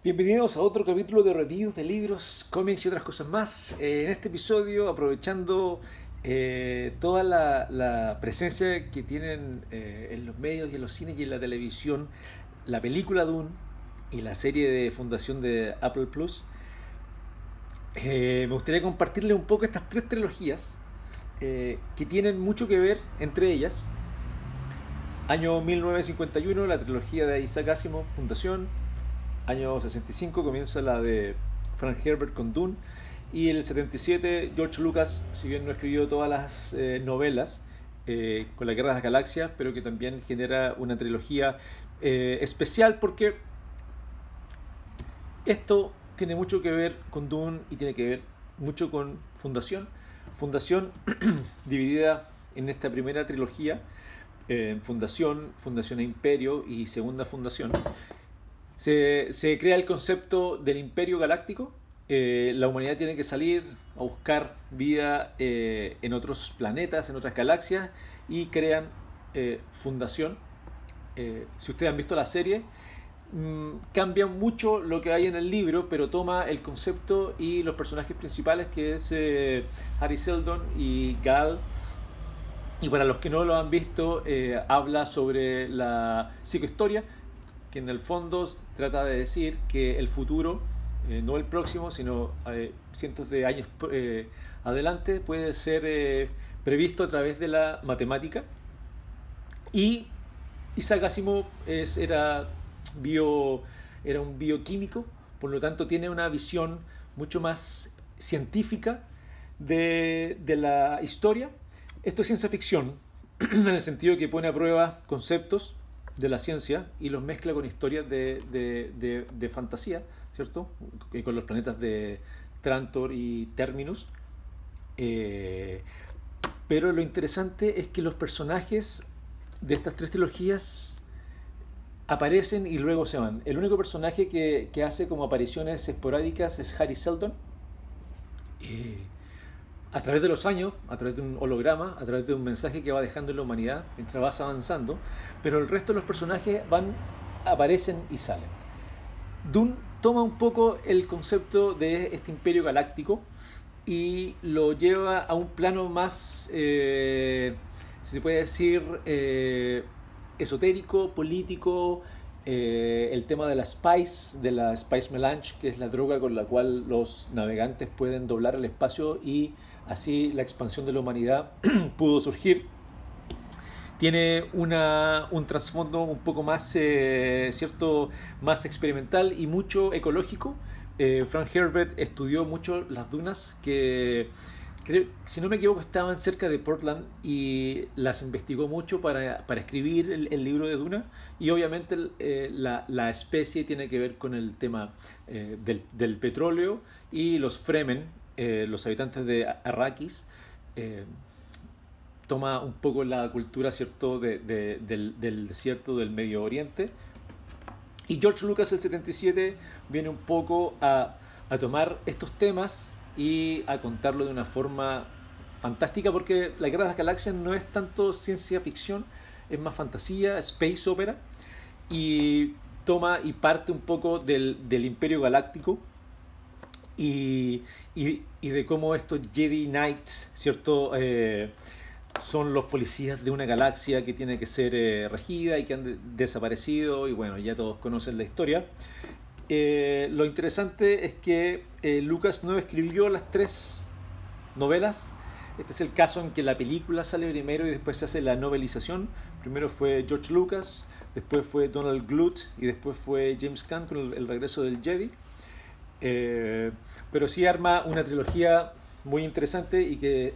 Bienvenidos a otro capítulo de reviews de libros, cómics y otras cosas más. En este episodio, aprovechando toda la presencia que tienen en los medios y en los cines y en la televisión, la película Dune y la serie de fundación de Apple Plus, me gustaría compartirles un poco estas tres trilogías que tienen mucho que ver entre ellas. Año 1951, la trilogía de Isaac Asimov, Fundación. Año 65 comienza la de Frank Herbert con Dune. Y el 77 George Lucas, si bien no escribió todas las novelas con la Guerra de las Galaxias, pero que también genera una trilogía especial porque esto tiene mucho que ver con Dune y tiene que ver mucho con Fundación. Fundación dividida en esta primera trilogía, Fundación, Fundación e Imperio y Segunda Fundación. Se crea el concepto del Imperio Galáctico. La humanidad tiene que salir a buscar vida en otros planetas, en otras galaxias, y crean Fundación. Si ustedes han visto la serie, cambia mucho lo que hay en el libro, pero toma el concepto y los personajes principales, que es Harry Seldon y Gal. Y para los que no lo han visto, habla sobre la psicohistoria, que en el fondo trata de decir que el futuro, no el próximo, sino cientos de años adelante, puede ser previsto a través de la matemática. Y Isaac Asimov era un bioquímico, por lo tanto tiene una visión mucho más científica de la historia. Esto es ciencia ficción, en el sentido que pone a prueba conceptos de la ciencia y los mezcla con historias de fantasía, ¿cierto? Con los planetas de Trantor y Terminus. Pero lo interesante es que los personajes de estas tres trilogías aparecen y luego se van. El único personaje que hace como apariciones esporádicas es Harry Seldon. A través de los años, a través de un holograma, a través de un mensaje que va dejando en la humanidad mientras vas avanzando, pero el resto de los personajes aparecen y salen. Dune toma un poco el concepto de este imperio galáctico y lo lleva a un plano más, si se puede decir, esotérico, político. El tema de la Spice Melange, que es la droga con la cual los navegantes pueden doblar el espacio y así la expansión de la humanidad pudo surgir. Tiene un trasfondo un poco más, cierto, más experimental y mucho ecológico. Frank Herbert estudió mucho las dunas que, si no me equivoco, estaban cerca de Portland y las investigó mucho para escribir el libro de Duna. Y obviamente la especie tiene que ver con el tema del petróleo y los Fremen, los habitantes de Arrakis. Toma un poco la cultura, ¿cierto?, del desierto del Medio Oriente. Y George Lucas, el 77, viene un poco a tomar estos temas y a contarlo de una forma fantástica, porque La Guerra de las Galaxias no es tanto ciencia ficción, es más fantasía, space opera, y toma y parte un poco del Imperio Galáctico y de cómo estos Jedi Knights, ¿cierto?, son los policías de una galaxia que tiene que ser regida y que han desaparecido, y bueno, ya todos conocen la historia. Lo interesante es que Lucas no escribió las tres novelas. Este es el caso en que la película sale primero y después se hace la novelización. Primero fue George Lucas, después fue Donald Glut y después fue James Gunn con el regreso del Jedi. Pero sí arma una trilogía muy interesante y que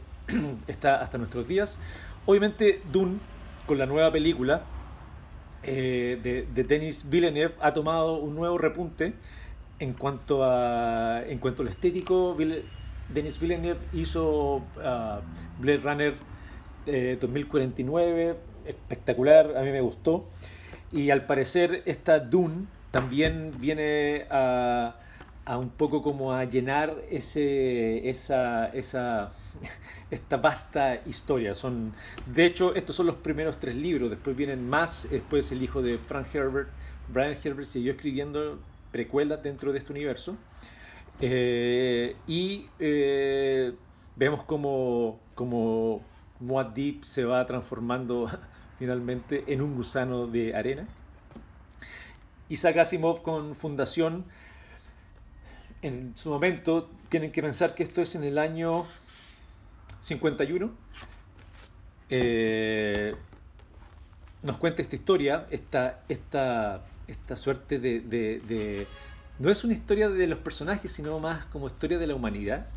está hasta nuestros días. Obviamente Dune, con la nueva película de Denis Villeneuve, ha tomado un nuevo repunte en cuanto a lo estético. Denis Villeneuve hizo Blade Runner 2049, espectacular, a mí me gustó. Y al parecer esta Dune también viene a un poco como a llenar esta vasta historia. De hecho, estos son los primeros tres libros, después vienen más. Después el hijo de Frank Herbert, Brian Herbert, siguió escribiendo precuelas dentro de este universo. Vemos como Muad'Dib se va transformando finalmente en un gusano de arena. Isaac Asimov con Fundación, en su momento, tienen que pensar que esto es en el año 51. Nos cuenta esta historia, esta suerte de... No es una historia de los personajes, sino más como historia de la humanidad.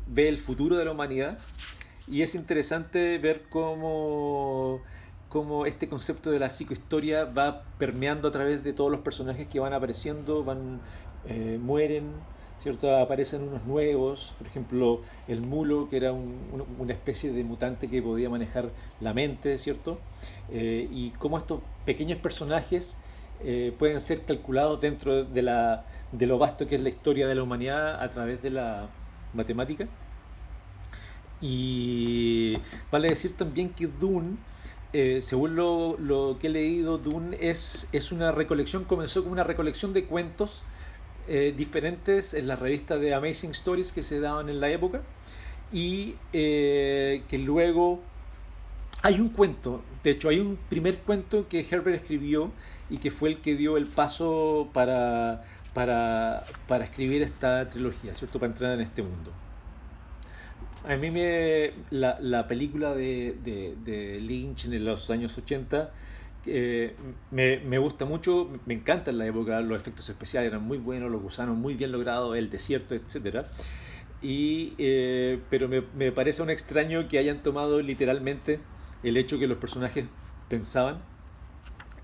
Ve el futuro de la humanidad. Y es interesante ver cómo este concepto de la psicohistoria va permeando a través de todos los personajes que van apareciendo, mueren, ¿cierto? Aparecen unos nuevos, por ejemplo, el mulo, que era una especie de mutante que podía manejar la mente, ¿cierto? Y cómo estos pequeños personajes pueden ser calculados dentro de lo vasto que es la historia de la humanidad a través de la matemática. Y vale decir también que Dune, según lo que he leído, Dune es una recolección, comenzó como una recolección de cuentos diferentes en las revistas de Amazing Stories que se daban en la época, y que luego hay un cuento, de hecho hay un primer cuento que Herbert escribió y que fue el que dio el paso para escribir esta trilogía, ¿cierto? Para entrar en este mundo. A mí la película de Lynch en los años 80 me gusta mucho, me encanta en la época, los efectos especiales eran muy buenos, los gusanos muy bien logrados, el desierto, etc. Pero me parece un extraño que hayan tomado literalmente el hecho que los personajes pensaban,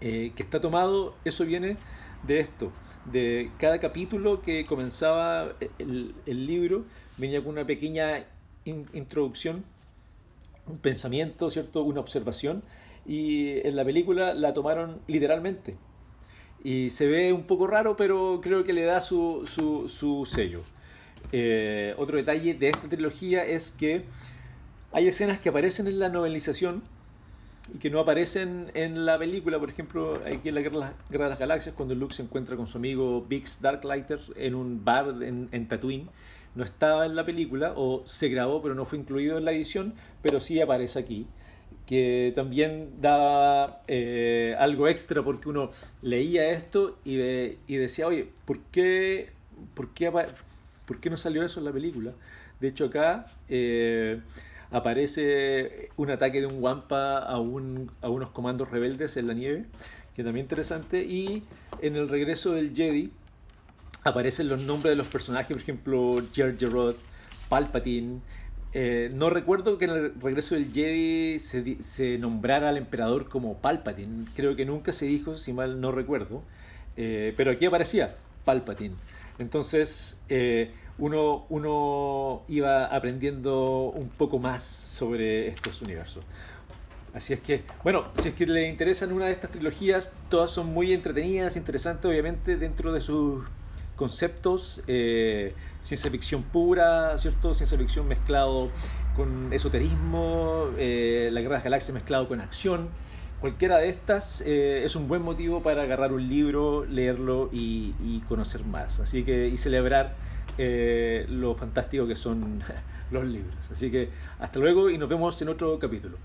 que está tomado, eso viene de esto, de cada capítulo que comenzaba el libro, venía con una pequeña introducción, un pensamiento, ¿cierto? Una observación, y en la película la tomaron literalmente y se ve un poco raro, pero creo que le da su sello. Otro detalle de esta trilogía es que hay escenas que aparecen en la novelización y que no aparecen en la película. Por ejemplo, aquí en la Guerra de las Galaxias, cuando Luke se encuentra con su amigo Biggs Darklighter en un bar en Tatooine, no estaba en la película, o se grabó pero no fue incluido en la edición, pero sí aparece aquí, que también da algo extra, porque uno leía esto y decía, oye, ¿por qué no salió eso en la película? De hecho acá aparece un ataque de un Wampa a unos comandos rebeldes en la nieve, que también interesante, y en el regreso del Jedi aparecen los nombres de los personajes, por ejemplo, Jar Jar Roth, Palpatine. No recuerdo que en el regreso del Jedi se nombrara al emperador como Palpatine. Creo que nunca se dijo, si mal no recuerdo. Pero aquí aparecía Palpatine. Entonces uno iba aprendiendo un poco más sobre estos universos. Así es que, bueno, si es que le interesan una de estas trilogías, todas son muy entretenidas, interesantes, obviamente, dentro de sus conceptos, ciencia ficción pura, ¿cierto? Ciencia ficción mezclado con esoterismo, la Guerra de las Galaxias mezclado con acción. Cualquiera de estas es un buen motivo para agarrar un libro, leerlo y conocer más. Así que, y celebrar lo fantástico que son los libros. Así que hasta luego y nos vemos en otro capítulo.